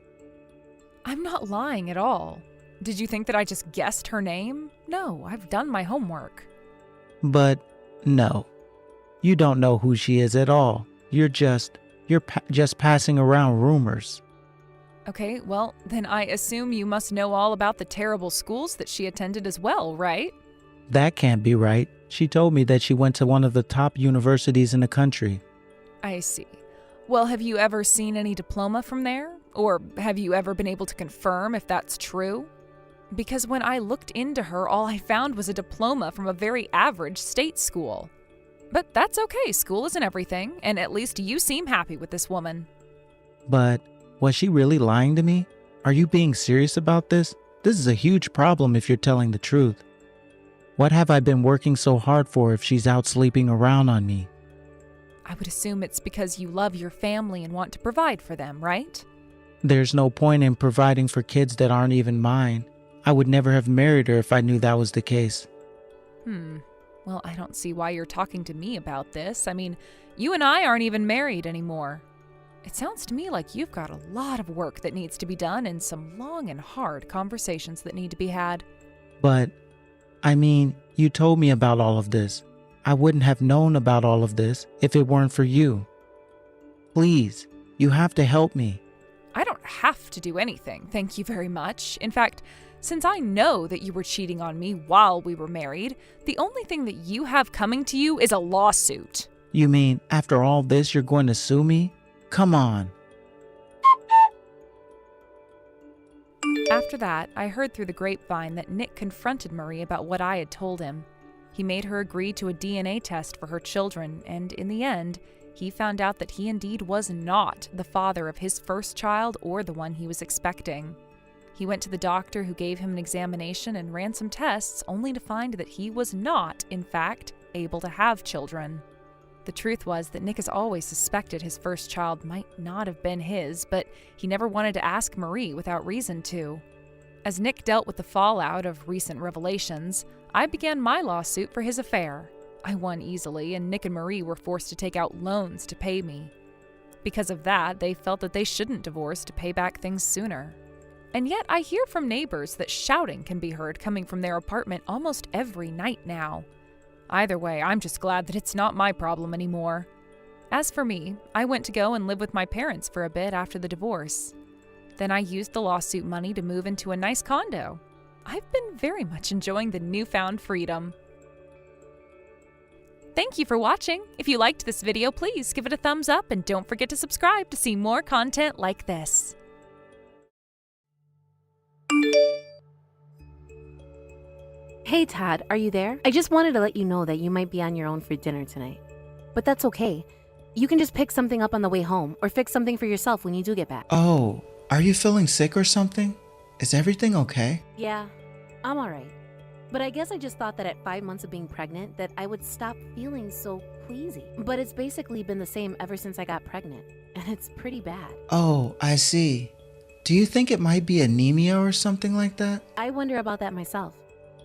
I'm not lying at all. Did you think that I just guessed her name? No, I've done my homework. But no. You don't know who she is at all. You're just passing around rumors. Okay, well, then I assume you must know all about the terrible schools that she attended as well, right? That can't be right. She told me that she went to one of the top universities in the country. I see. Well, have you ever seen any diploma from there? Or have you ever been able to confirm if that's true? Because when I looked into her, all I found was a diploma from a very average state school. But that's okay, school isn't everything, and at least you seem happy with this woman. But was she really lying to me? Are you being serious about this? This is a huge problem if you're telling the truth. What have I been working so hard for if she's out sleeping around on me? I would assume it's because you love your family and want to provide for them, right? There's no point in providing for kids that aren't even mine. I would never have married her if I knew that was the case. Well, I don't see why you're talking to me about this. I mean, you and I aren't even married anymore. It sounds to me like you've got a lot of work that needs to be done and some long and hard conversations that need to be had. But, I mean, you told me about all of this. I wouldn't have known about all of this if it weren't for you. Please, you have to help me. I don't have to do anything, thank you very much. In fact, since I know that you were cheating on me while we were married, the only thing that you have coming to you is a lawsuit. You mean after all this you're going to sue me? Come on. After that, I heard through the grapevine that Nick confronted Marie about what I had told him. He made her agree to a DNA test for her children, and in the end, he found out that he indeed was not the father of his first child or the one he was expecting. He went to the doctor who gave him an examination and ran some tests only to find that he was not, in fact, able to have children. The truth was that Nick has always suspected his first child might not have been his, but he never wanted to ask Marie without reason to. As Nick dealt with the fallout of recent revelations, I began my lawsuit for his affair. I won easily, and Nick and Marie were forced to take out loans to pay me. Because of that, they felt that they shouldn't divorce to pay back things sooner. And yet I hear from neighbors that shouting can be heard coming from their apartment almost every night now. Either way, I'm just glad that it's not my problem anymore. As for me, I went to go and live with my parents for a bit after the divorce. Then I used the lawsuit money to move into a nice condo. I've been very much enjoying the newfound freedom. Thank you for watching. If you liked this video, please give it a thumbs up and don't forget to subscribe to see more content like this. Hey Todd, are you there? I just wanted to let you know that you might be on your own for dinner tonight. But that's okay. You can just pick something up on the way home or fix something for yourself when you do get back. Oh, are you feeling sick or something? Is everything okay? Yeah, I'm alright. But I guess I just thought that at 5 months of being pregnant that I would stop feeling so queasy. But it's basically been the same ever since I got pregnant. And it's pretty bad. Oh, I see. Do you think it might be anemia or something like that? I wonder about that myself.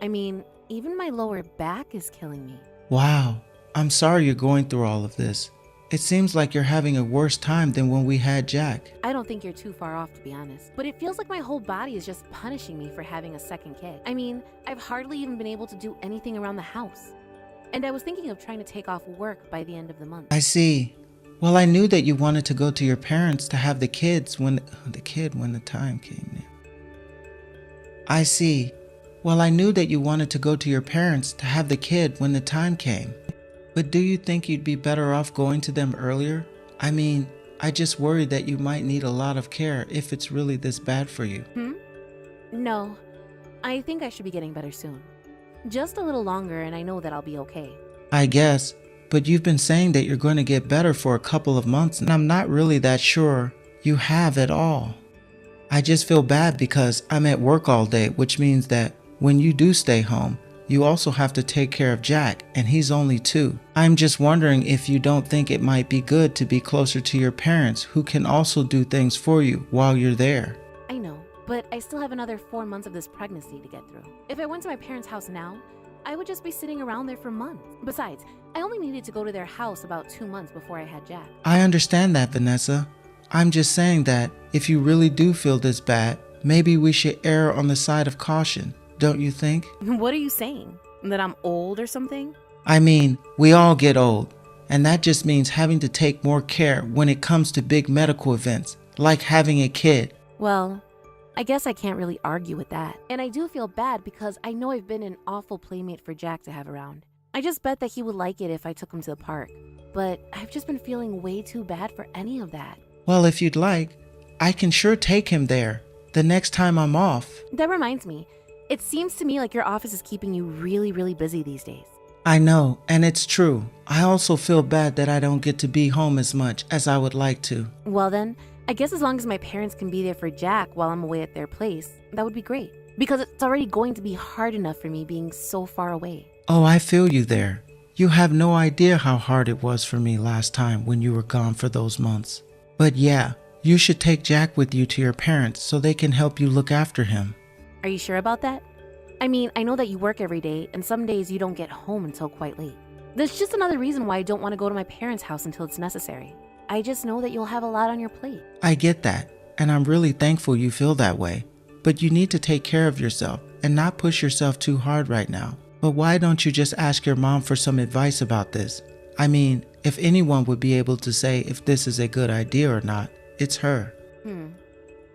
I mean, even my lower back is killing me. Wow, I'm sorry you're going through all of this. It seems like you're having a worse time than when we had Jack. I don't think you're too far off, to be honest. But it feels like my whole body is just punishing me for having a second kid. I mean, I've hardly even been able to do anything around the house. And I was thinking of trying to take off work by the end of the month. I see. Well, I knew that you wanted to go to your parents to have the kids when the time came. I see. Well, I knew that you wanted to go to your parents to have the kid when the time came. But do you think you'd be better off going to them earlier? I mean, I just worry that you might need a lot of care if it's really this bad for you. No, I think I should be getting better soon. Just a little longer and I know that I'll be okay. I guess, but you've been saying that you're going to get better for a couple of months and I'm not really that sure you have at all. I just feel bad because I'm at work all day, which means that when you do stay home, you also have to take care of Jack, and he's only 2. I'm just wondering if you don't think it might be good to be closer to your parents who can also do things for you while you're there. I know, but I still have another 4 months of this pregnancy to get through. If I went to my parents' house now, I would just be sitting around there for months. Besides, I only needed to go to their house about 2 months before I had Jack. I understand that, Vanessa. I'm just saying that if you really do feel this bad, maybe we should err on the side of caution. Don't you think? What are you saying? That I'm old or something? I mean, we all get old, and that just means having to take more care when it comes to big medical events, like having a kid. Well, I guess I can't really argue with that. And I do feel bad because I know I've been an awful playmate for Jack to have around. I just bet that he would like it if I took him to the park. But I've just been feeling way too bad for any of that. Well, if you'd like, I can sure take him there the next time I'm off. That reminds me. It seems to me like your office is keeping you really, really busy these days. I know, and it's true. I also feel bad that I don't get to be home as much as I would like to. Well then, I guess as long as my parents can be there for Jack while I'm away at their place, that would be great. Because it's already going to be hard enough for me being so far away. Oh, I feel you there. You have no idea how hard it was for me last time when you were gone for those months. But yeah, you should take Jack with you to your parents so they can help you look after him. Are you sure about that? I mean, I know that you work every day, and some days you don't get home until quite late. That's just another reason why I don't want to go to my parents' house until it's necessary. I just know that you'll have a lot on your plate. I get that, and I'm really thankful you feel that way. But you need to take care of yourself and not push yourself too hard right now. But why don't you just ask your mom for some advice about this? I mean, if anyone would be able to say if this is a good idea or not, it's her.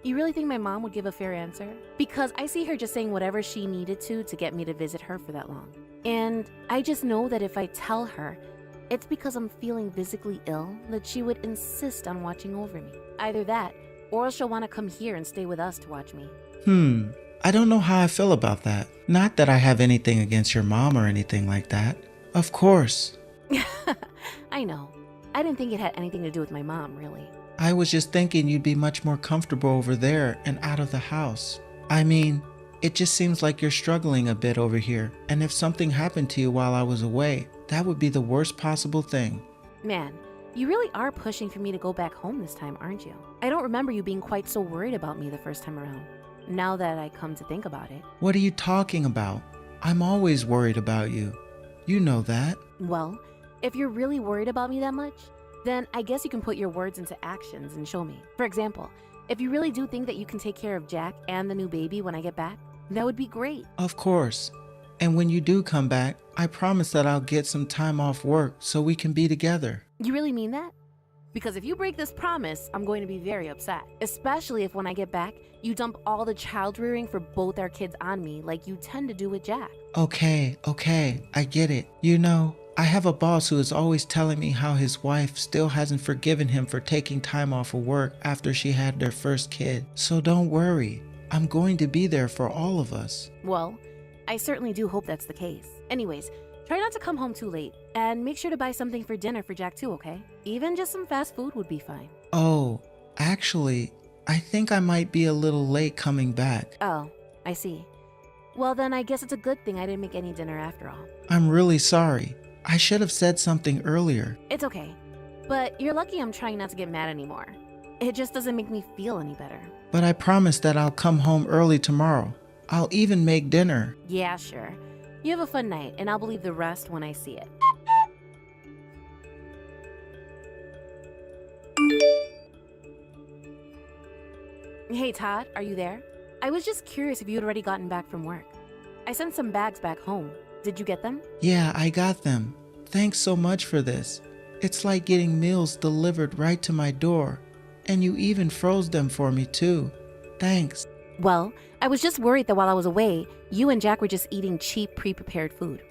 You really think my mom would give a fair answer? Because I see her just saying whatever she needed to get me to visit her for that long. And I just know that if I tell her, it's because I'm feeling physically ill, that she would insist on watching over me. Either that, or she'll want to come here and stay with us to watch me. I don't know how I feel about that. Not that I have anything against your mom or anything like that. Of course. I know. I didn't think it had anything to do with my mom, really. I was just thinking you'd be much more comfortable over there and out of the house. I mean, it just seems like you're struggling a bit over here, and if something happened to you while I was away, that would be the worst possible thing. Man, you really are pushing for me to go back home this time, aren't you? I don't remember you being quite so worried about me the first time around. Now that I come to think about it. What are you talking about? I'm always worried about you. You know that. Well, if you're really worried about me that much, then I guess you can put your words into actions and show me. For example, if you really do think that you can take care of Jack and the new baby when I get back, that would be great. Of course. And when you do come back, I promise that I'll get some time off work so we can be together. You really mean that? Because if you break this promise, I'm going to be very upset. Especially if when I get back, you dump all the child rearing for both our kids on me like you tend to do with Jack. Okay, I get it. You know, I have a boss who is always telling me how his wife still hasn't forgiven him for taking time off of work after she had their first kid. So don't worry. I'm going to be there for all of us. Well, I certainly do hope that's the case. Anyways, try not to come home too late, and make sure to buy something for dinner for Jack too, okay? Even just some fast food would be fine. Oh, actually, I think I might be a little late coming back. Oh, I see. Well then, I guess it's a good thing I didn't make any dinner after all. I'm really sorry. I should have said something earlier. It's okay. But you're lucky I'm trying not to get mad anymore. It just doesn't make me feel any better. But I promise that I'll come home early tomorrow. I'll even make dinner. Yeah, sure. You have a fun night, and I'll believe the rest when I see it. Hey, Todd, are you there? I was just curious if you had already gotten back from work. I sent some bags back home. Did you get them? Yeah, I got them. Thanks so much for this. It's like getting meals delivered right to my door. And you even froze them for me too. Thanks. Well, I was just worried that while I was away, you and Jack were just eating cheap, pre-prepared food.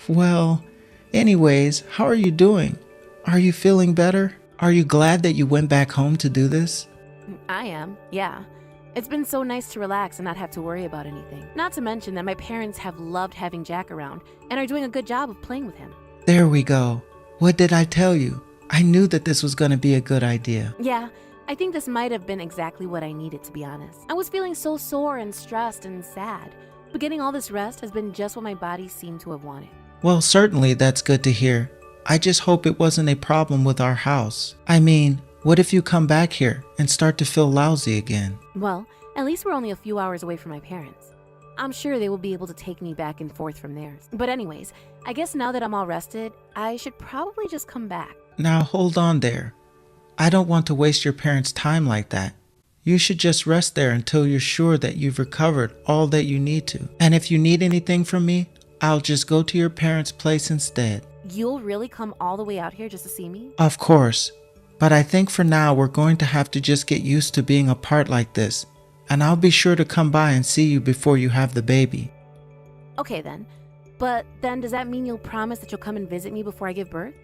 Well, anyways, how are you doing? Are you feeling better? Are you glad that you went back home to do this? I am, yeah. It's been so nice to relax and not have to worry about anything. Not to mention that my parents have loved having Jack around and are doing a good job of playing with him. There we go. What did I tell you? I knew that this was going to be a good idea. Yeah, I think this might have been exactly what I needed, to be honest. I was feeling so sore and stressed and sad, but getting all this rest has been just what my body seemed to have wanted. Well, certainly that's good to hear. I just hope it wasn't a problem with our house. I mean, what if you come back here and start to feel lousy again? Well, at least we're only a few hours away from my parents. I'm sure they will be able to take me back and forth from theirs. But anyways, I guess now that I'm all rested, I should probably just come back. Now hold on there. I don't want to waste your parents' time like that. You should just rest there until you're sure that you've recovered all that you need to. And if you need anything from me, I'll just go to your parents' place instead. You'll really come all the way out here just to see me? Of course. But I think for now we're going to have to just get used to being apart like this. And I'll be sure to come by and see you before you have the baby. Okay then. But then does that mean you'll promise that you'll come and visit me before I give birth?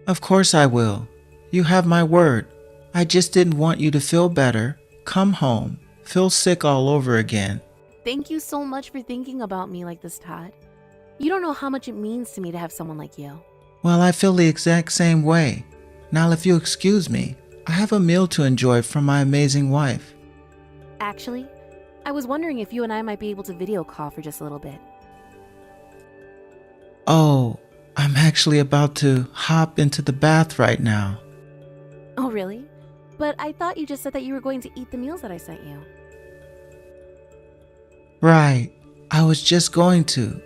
Of course I will. You have my word. I just didn't want you to feel better, come home, feel sick all over again. Thank you so much for thinking about me like this, Todd. You don't know how much it means to me to have someone like you. Well, I feel the exact same way. Now, if you excuse me, I have a meal to enjoy from my amazing wife. Actually, I was wondering if you and I might be able to video call for just a little bit. Oh, I'm actually about to hop into the bath right now. Oh, really? But I thought you just said that you were going to eat the meals that I sent you. Right, I was just going to.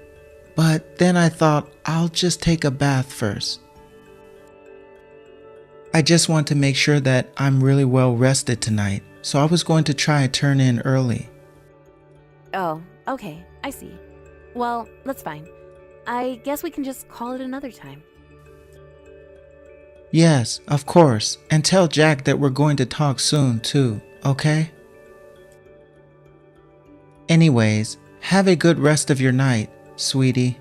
But then I thought I'll just take a bath first. I just want to make sure that I'm really well rested tonight, so I was going to try and turn in early. Oh, okay, I see. Well, that's fine. I guess we can just call it another time. Yes, of course, and tell Jack that we're going to talk soon too, okay? Anyways, have a good rest of your night, sweetie.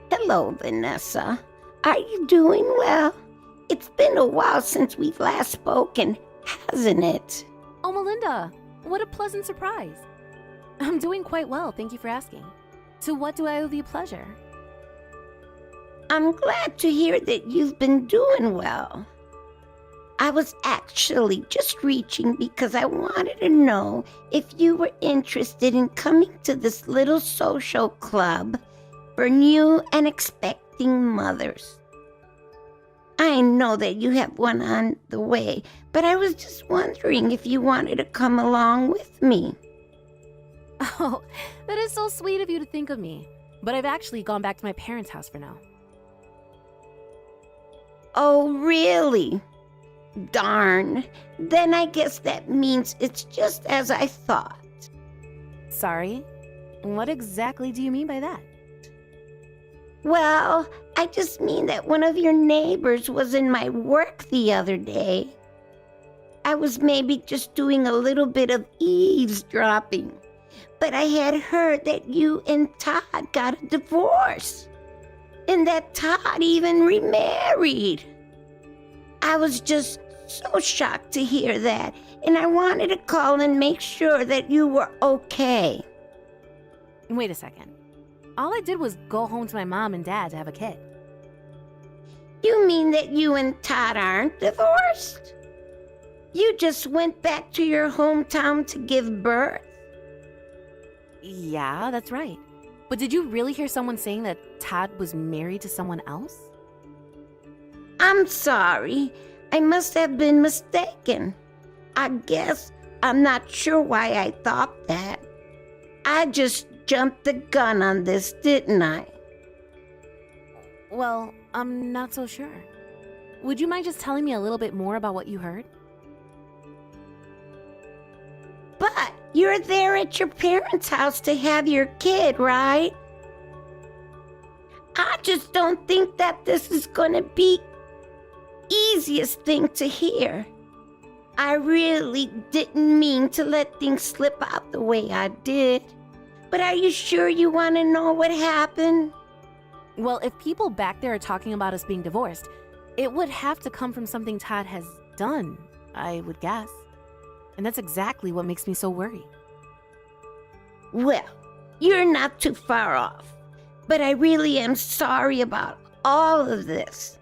Hello, Vanessa. Are you doing well? It's been a while since we've last spoken, hasn't it? Oh, Melinda, what a pleasant surprise. I'm doing quite well, thank you for asking. To what do I owe the pleasure? I'm glad to hear that you've been doing well. I was actually just reaching because I wanted to know if you were interested in coming to this little social club for new and expecting mothers. I know that you have one on the way, but I was just wondering if you wanted to come along with me. Oh, that is so sweet of you to think of me. But I've actually gone back to my parents' house for now. Oh, really? Darn. Then I guess that means it's just as I thought. Sorry? What exactly do you mean by that? Well, I just mean that one of your neighbors was in my work the other day. I was maybe just doing a little bit of eavesdropping, but I had heard that you and Todd got a divorce, and that Todd even remarried. I was just so shocked to hear that, and I wanted to call and make sure that you were okay. Wait a second. All I did was go home to my mom and dad to have a kid. You mean that you and Todd aren't divorced? You just went back to your hometown to give birth? Yeah, that's right. But did you really hear someone saying that Todd was married to someone else? I'm sorry. I must have been mistaken. I guess I'm not sure why I thought that. I just jumped the gun on this, didn't I? Well, I'm not so sure. Would you mind just telling me a little bit more about what you heard? But you're there at your parents' house to have your kid, right? I just don't think that this is going to be easiest thing to hear. I really didn't mean to let things slip out the way I did. But are you sure you want to know what happened? Well, if people back there are talking about us being divorced, it would have to come from something Todd has done, I would guess. And that's exactly what makes me so worried. Well, you're not too far off. But I really am sorry about all of this.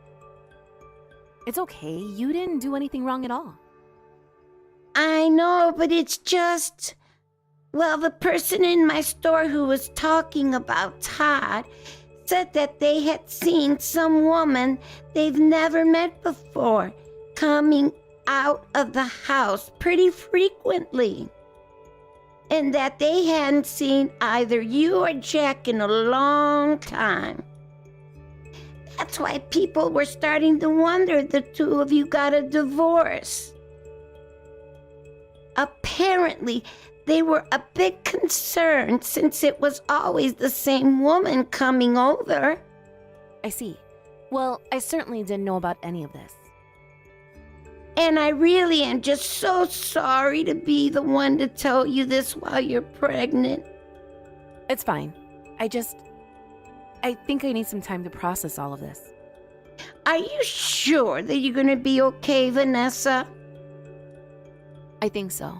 It's okay. You didn't do anything wrong at all. I know, but it's just... Well, the person in my store who was talking about Todd said that they had seen some woman they've never met before coming out of the house pretty frequently. And that they hadn't seen either you or Jack in a long time. That's why people were starting to wonder the two of you got a divorce. Apparently, they were a bit concerned since it was always the same woman coming over. I see. Well, I certainly didn't know about any of this. And I really am just so sorry to be the one to tell you this while you're pregnant. It's fine. I think I need some time to process all of this. Are you sure that you're gonna be okay, Vanessa? I think so.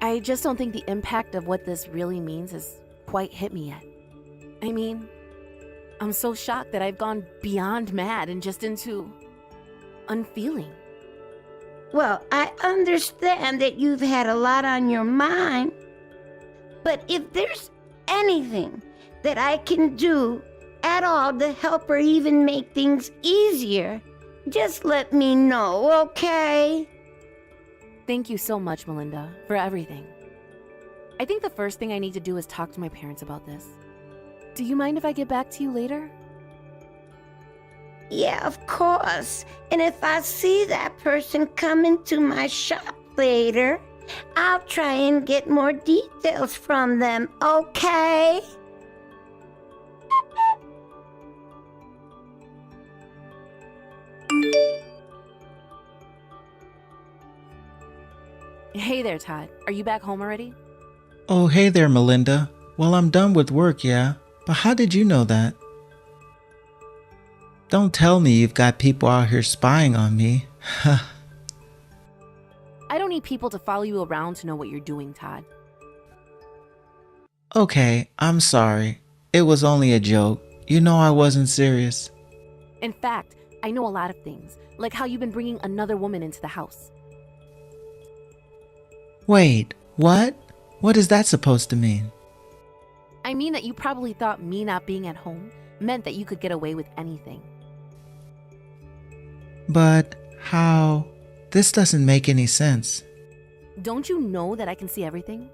I just don't think the impact of what this really means has quite hit me yet. I mean, I'm so shocked that I've gone beyond mad and just into unfeeling. Well, I understand that you've had a lot on your mind, but if there's anything that I can do at all to help or even make things easier, just let me know, okay? Thank you so much, Melinda, for everything. I think the first thing I need to do is talk to my parents about this. Do you mind if I get back to you later? Yeah, of course. And if I see that person come into my shop later, I'll try and get more details from them, okay? Hey there, Todd. Are you back home already? Oh, hey there, Melinda. Well, I'm done with work, yeah. But how did you know that? Don't tell me you've got people out here spying on me. I don't need people to follow you around to know what you're doing, Todd. Okay, I'm sorry. It was only a joke. You know I wasn't serious. In fact, I know a lot of things, like how you've been bringing another woman into the house. Wait, what? What is that supposed to mean? I mean that you probably thought me not being at home meant that you could get away with anything. But how? This doesn't make any sense. Don't you know that I can see everything?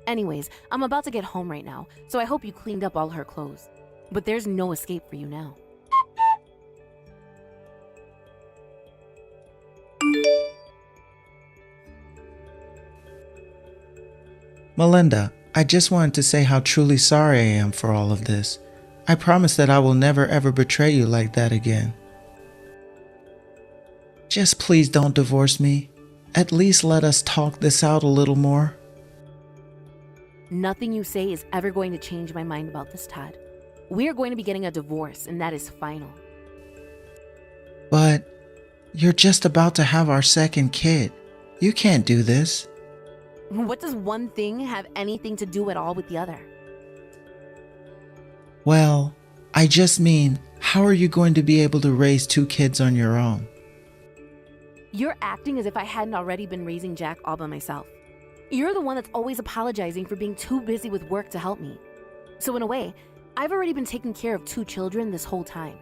Anyways, I'm about to get home right now, so I hope you cleaned up all her clothes. But there's no escape for you now. Melinda, I just wanted to say how truly sorry I am for all of this. I promise that I will never ever betray you like that again. Just please don't divorce me. At least let us talk this out a little more. Nothing you say is ever going to change my mind about this, Todd. We are going to be getting a divorce, and that is final. But you're just about to have our second kid. You can't do this. What does one thing have anything to do at all with the other? Well, I just mean, how are you going to be able to raise 2 kids on your own? You're acting as if I hadn't already been raising Jack all by myself. You're the one that's always apologizing for being too busy with work to help me. So in a way, I've already been taking care of 2 children this whole time.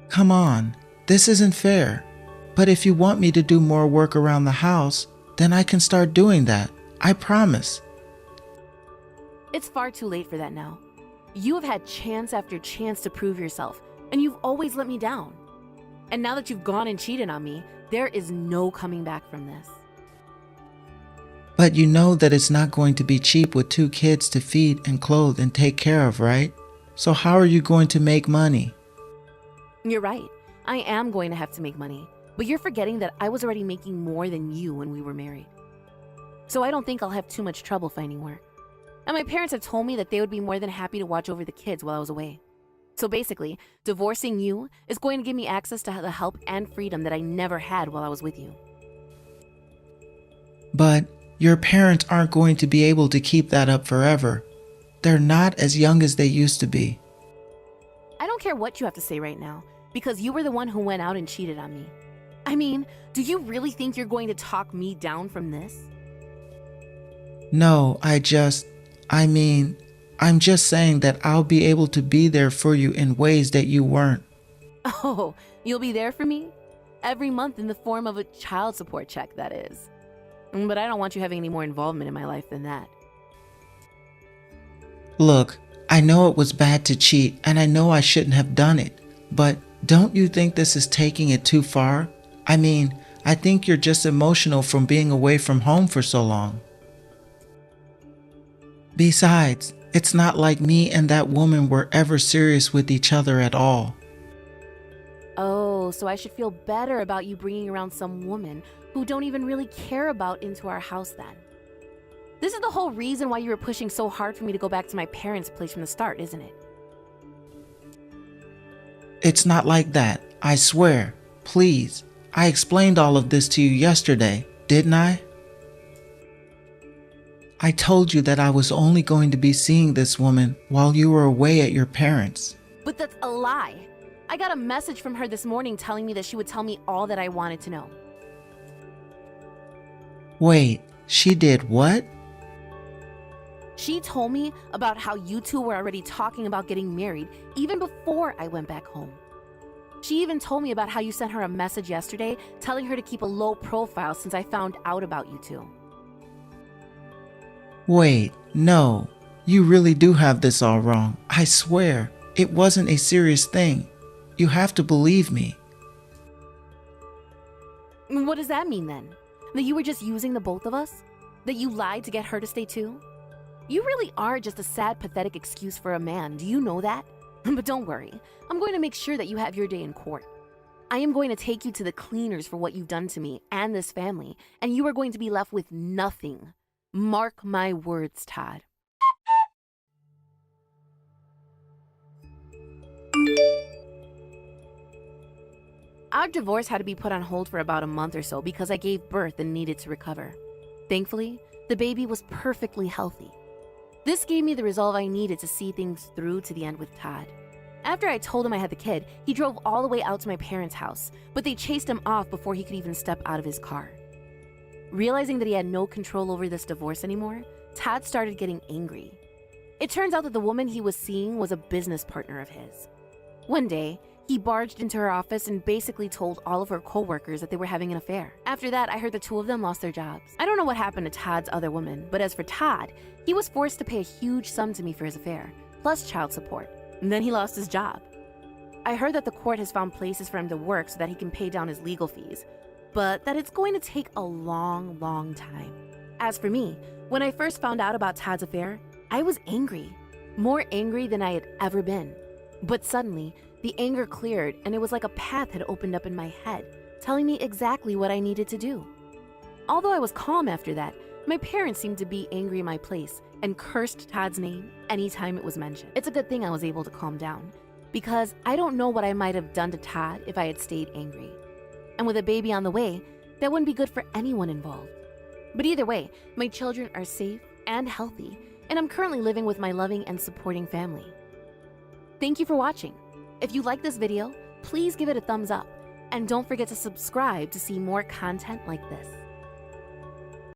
Come on, this isn't fair. But if you want me to do more work around the house, then I can start doing that. I promise. It's far too late for that now. You have had chance after chance to prove yourself, and you've always let me down. And now that you've gone and cheated on me, there is no coming back from this. But you know that it's not going to be cheap with 2 kids to feed and clothe and take care of, right? So how are you going to make money? You're right. I am going to have to make money. But you're forgetting that I was already making more than you when we were married. So I don't think I'll have too much trouble finding work. And my parents have told me that they would be more than happy to watch over the kids while I was away. So basically, divorcing you is going to give me access to the help and freedom that I never had while I was with you. But your parents aren't going to be able to keep that up forever. They're not as young as they used to be. I don't care what you have to say right now, because you were the one who went out and cheated on me. I mean, do you really think you're going to talk me down from this? No, I'm just saying that I'll be able to be there for you in ways that you weren't. Oh, you'll be there for me? Every month in the form of a child support check, that is. But I don't want you having any more involvement in my life than that. Look, I know it was bad to cheat, and I know I shouldn't have done it, but don't you think this is taking it too far? I mean, I think you're just emotional from being away from home for so long. Besides, it's not like me and that woman were ever serious with each other at all. Oh, so I should feel better about you bringing around some woman who don't even really care about into our house then. This is the whole reason why you were pushing so hard for me to go back to my parents' place from the start, isn't it? It's not like that, I swear. Please. I explained all of this to you yesterday, didn't I? I told you that I was only going to be seeing this woman while you were away at your parents'. But that's a lie. I got a message from her this morning telling me that she would tell me all that I wanted to know. Wait, she did what? She told me about how you two were already talking about getting married even before I went back home. She even told me about how you sent her a message yesterday telling her to keep a low profile since I found out about you two. Wait, no. You really do have this all wrong. I swear, it wasn't a serious thing. You have to believe me. What does that mean then? That you were just using the both of us? That you lied to get her to stay too? You really are just a sad, pathetic excuse for a man. Do you know that? But don't worry. I'm going to make sure that you have your day in court. I am going to take you to the cleaners for what you've done to me and this family, and you are going to be left with nothing. Mark my words, Todd. Our divorce had to be put on hold for about a month or so because I gave birth and needed to recover. Thankfully, the baby was perfectly healthy. This gave me the resolve I needed to see things through to the end with Todd. After I told him I had the kid, he drove all the way out to my parents' house, but they chased him off before he could even step out of his car. Realizing that he had no control over this divorce anymore, Todd started getting angry. It turns out that the woman he was seeing was a business partner of his. One day, he barged into her office and basically told all of her coworkers that they were having an affair. After that, I heard the two of them lost their jobs. I don't know what happened to Todd's other woman, but as for Todd, he was forced to pay a huge sum to me for his affair, plus child support. And then he lost his job. I heard that the court has found places for him to work so that he can pay down his legal fees, but that it's going to take a long, long time. As for me, When I first found out about Todd's affair, I was angry, more angry than I had ever been. But suddenly, the anger cleared and it was like a path had opened up in my head, telling me exactly what I needed to do. Although I was calm after that, my parents seemed to be angry in my place and cursed Todd's name anytime it was mentioned. It's a good thing I was able to calm down, because I don't know what I might have done to Todd if I had stayed angry. And with a baby on the way, that wouldn't be good for anyone involved. But either way, my children are safe and healthy, and I'm currently living with my loving and supporting family. Thank you for watching. If you like this video, please give it a thumbs up, and don't forget to subscribe to see more content like this.